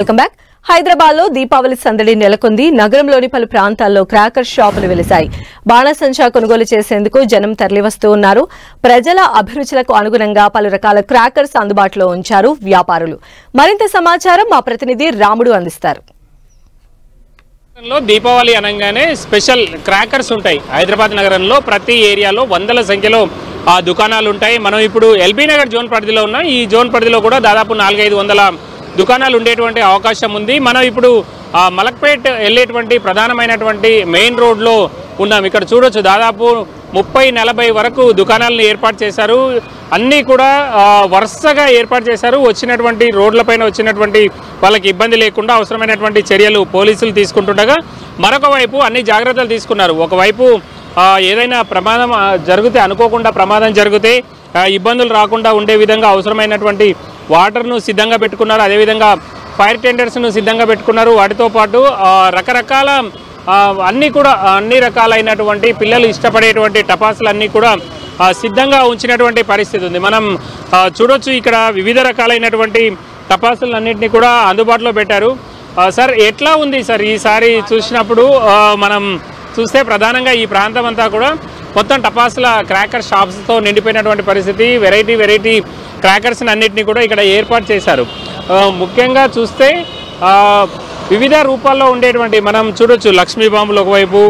Welcome back. Hyderabad లో దీపావళి సందడి నెలకొంది. నగరంలోని పలు ప్రాంతాల్లో క్రాకర్ షాపులు వెలిశాయి. బాణసంచా కొనుగోలు చేసేందుకు జనం తరలివస్తూ ఉన్నారు. ప్రజల అభిరుచులకు అనుగుణంగా పలు రకాల క్రాకర్స్ అందుబాటులో ఉంచారు వ్యాపారులు. మరింత సమాచారం మా ప్రతినిధి రాముడు అందిస్తారు. దీపావళి అనగానే స్పెషల్ క్రాకర్స్ ఉంటాయి. హైదరాబాద్ నగరంలో ప్రతి ఏరియాలో వందల సంఖ్యలో దుకాణాలు ఉంటాయి. మనం ఇప్పుడు ఎల్బీ నగర్ జోన్ పరిధిలో ఉన్నాం. ఈ జోన్ పరిధిలో కూడా దాదాపు 400-500 దుకాణాలు ఉండేటువంటి అవకాశం ఉంది. మనం ఇప్పుడు మలక్పేట్ వెళ్ళేటువంటి ప్రధానమైనటువంటి మెయిన్ రోడ్లో ఉన్నాం. ఇక్కడ చూడొచ్చు దాదాపు 30-40 వరకు దుకాణాలను ఏర్పాటు చేశారు. అన్నీ కూడా వరుసగా ఏర్పాటు చేశారు. వచ్చినటువంటి రోడ్లపైన వచ్చినటువంటి వాళ్ళకి ఇబ్బంది లేకుండా అవసరమైనటువంటి చర్యలు పోలీసులు తీసుకుంటుండగా మరొక వైపు అన్ని జాగ్రత్తలు తీసుకున్నారు. ఒకవైపు ఏదైనా ప్రమాదం జరిగితే అనుకోకుండా ప్రమాదం జరిగితే ఇబ్బందులు రాకుండా ఉండే విధంగా అవసరమైనటువంటి వాటర్ను సిద్ధంగా పెట్టుకున్నారు. అదేవిధంగా ఫైర్ టెండర్స్ను సిద్ధంగా పెట్టుకున్నారు. వాటితో పాటు రకరకాల అన్ని రకాలైనటువంటి పిల్లలు ఇష్టపడేటువంటి టపాసులన్నీ కూడా సిద్ధంగా ఉంచినటువంటి పరిస్థితి ఉంది. మనం చూడొచ్చు ఇక్కడ వివిధ రకాలైనటువంటి టపాసులన్నింటినీ కూడా అందుబాటులో పెట్టారు. సార్ ఎట్లా ఉంది సార్ ఈసారి చూసినప్పుడు? మనం చూస్తే ప్రధానంగా ఈ ప్రాంతం అంతా కూడా మొత్తం టపాసుల క్రాకర్ షాప్స్తో నిండిపోయినటువంటి పరిస్థితి. వెరైటీ క్రాకర్స్ అన్నింటినీ కూడా ఇక్కడ ఏర్పాటు చేశారు. ముఖ్యంగా చూస్తే వివిధ రూపాల్లో ఉండేటువంటి మనం చూడొచ్చు లక్ష్మీ బాంబులు ఒకవైపు,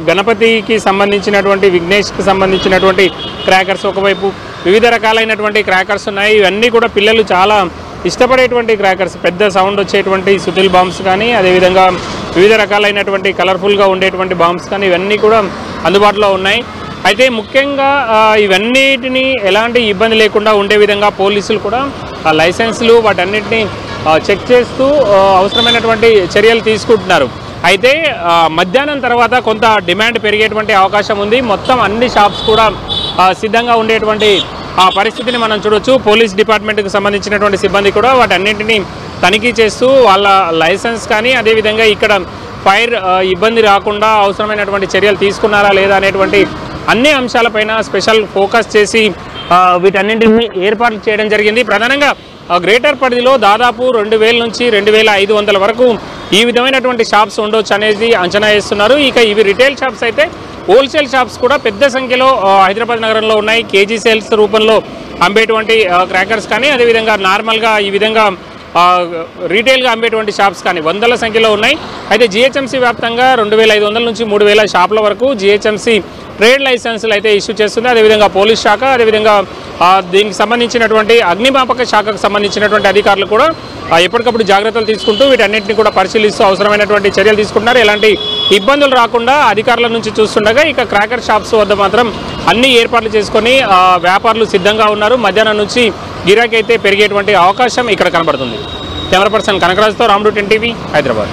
గణపతికి సంబంధించినటువంటి విఘ్నేష్కి సంబంధించినటువంటి క్రాకర్స్ ఒకవైపు, వివిధ రకాలైనటువంటి క్రాకర్స్ ఉన్నాయి. ఇవన్నీ కూడా పిల్లలు చాలా ఇష్టపడేటువంటి క్రాకర్స్. పెద్ద సౌండ్ వచ్చేటువంటి సుతిల్ బాంబ్స్ కానీ, అదేవిధంగా వివిధ రకాలైనటువంటి కలర్ఫుల్గా ఉండేటువంటి బాంబ్స్ కానీ ఇవన్నీ కూడా అందుబాటులో ఉన్నాయి. అయితే ముఖ్యంగా ఇవన్నిటిని ఎలాంటి ఇబ్బంది లేకుండా ఉండే విధంగా పోలీసులు కూడా లైసెన్సులు వాటన్నిటిని చెక్ చేస్తూ అవసరమైనటువంటి చర్యలు తీసుకుంటున్నారు. అయితే మధ్యాహ్నం తర్వాత కొంత డిమాండ్ పెరిగేటువంటి అవకాశం ఉంది. మొత్తం అన్ని షాప్స్ కూడా సిద్ధంగా ఉండేటువంటి పరిస్థితిని మనం చూడొచ్చు. పోలీస్ డిపార్ట్మెంట్కి సంబంధించినటువంటి సిబ్బంది కూడా వాటన్నింటినీ తనిఖీ చేస్తూ వాళ్ళ లైసెన్స్ కానీ, అదేవిధంగా ఇక్కడ ఫైర్ ఇబ్బంది రాకుండా అవసరమైనటువంటి చర్యలు తీసుకున్నారా లేదా అనేటువంటి అన్ని అంశాలపైన స్పెషల్ ఫోకస్ చేసి వీటన్నింటినీ ఏర్పాట్లు చేయడం జరిగింది. ప్రధానంగా గ్రేటర్ పరిధిలో దాదాపు 2000 నుంచి 2500 వరకు ఈ విధమైనటువంటి షాప్స్ ఉండొచ్చు అనేది అంచనా వేస్తున్నారు. ఇక ఇవి రిటైల్ షాప్స్ అయితే హోల్సేల్ షాప్స్ కూడా పెద్ద సంఖ్యలో హైదరాబాద్ నగరంలో ఉన్నాయి. కేజీ సేల్స్ రూపంలో అమ్మేటువంటి క్రాకర్స్ కానీ, అదేవిధంగా నార్మల్గా ఈ విధంగా రీటైల్గా అమ్మేటువంటి షాప్స్ కానీ వందల సంఖ్యలో ఉన్నాయి. అయితే జిహెచ్ఎంసీ వ్యాప్తంగా 2500 నుంచి 3000 షాపుల వరకు జిహెచ్ఎంసీ ట్రేడ్ లైసెన్సులు అయితే ఇష్యూ చేస్తుంది. అదేవిధంగా పోలీస్ శాఖ, అదేవిధంగా దీనికి సంబంధించినటువంటి అగ్నిమాపక శాఖకు సంబంధించినటువంటి అధికారులు కూడా ఎప్పటికప్పుడు జాగ్రత్తలు తీసుకుంటూ వీటన్నింటినీ కూడా పరిశీలిస్తూ అవసరమైనటువంటి చర్యలు తీసుకుంటున్నారు. ఎలాంటి ఇబ్బందులు రాకుండా అధికారుల నుంచి చూస్తుండగా ఇక క్రాకర్ షాప్స్ వద్ద మాత్రం అన్ని ఏర్పాట్లు చేసుకొని వ్యాపారులు సిద్ధంగా ఉన్నారు. మధ్యాహ్నం నుంచి గిరాకీ అయితే పెరిగేటువంటి అవకాశం ఇక్కడ కనబడుతుంది. కెమెరా పర్సన్ కనకరాజుతో రాముడు, 10 టీవీ, హైదరాబాద్.